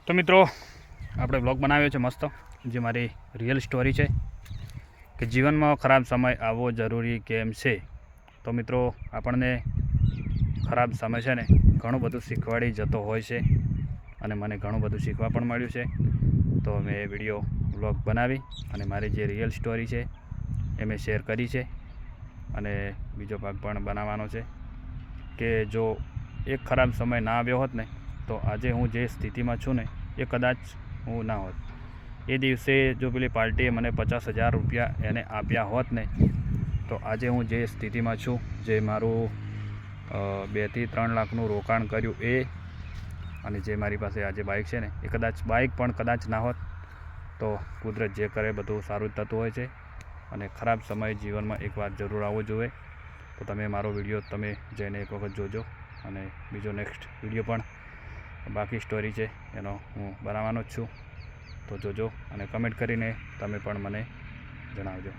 તો મિત્રો આપણે બ્લોગ બનાવ્યો છે મસ્ત, જે મારી રિયલ સ્ટોરી છે કે જીવનમાં ખરાબ સમય આવવો જરૂરી કેમ છે. તો મિત્રો આપણને ખરાબ સમય છે ને ઘણું બધું શીખવાડી જતો હોય છે, અને મને ઘણું બધું શીખવા પણ મળ્યું છે. તો મેં એ વિડીયો બ્લોગ બનાવી અને મારી જે રિયલ સ્ટોરી છે એ મેં શેર કરી છે, અને બીજો ભાગ પણ બનાવવાનો છે કે જો એક ખરાબ સમય ના આવ્યો હોત ને તો આજે હું જે સ્થિતિમાં છું ને એ કદાચ હું ના હોત. એ દિવસે જો પેલી પાર્ટીએ મને 50,000 રૂપિયા એને આપ્યા હોત ને તો આજે હું જે સ્થિતિમાં છું, જે મારું 2 થી 3 લાખનું રોકાણ કર્યું એ, અને જે મારી પાસે આજે બાઇક છે ને એ કદાચ બાઇક પણ કદાચ ના હોત. તો કુદરત જે કરે બધું સારું જ થતું હોય છે, અને ખરાબ સમય જીવનમાં એકવાર જરૂર આવવો જોઈએ. તો તમે મારો વિડીયો તમે જઈને એક વખત જોજો, અને બીજો નેક્સ્ટ વિડીયો પણ બાકી સ્ટોરી છે એનો હું બનાવવાનો જ છું. તો જોજો અને કમેન્ટ કરીને તમે પણ મને જણાવજો.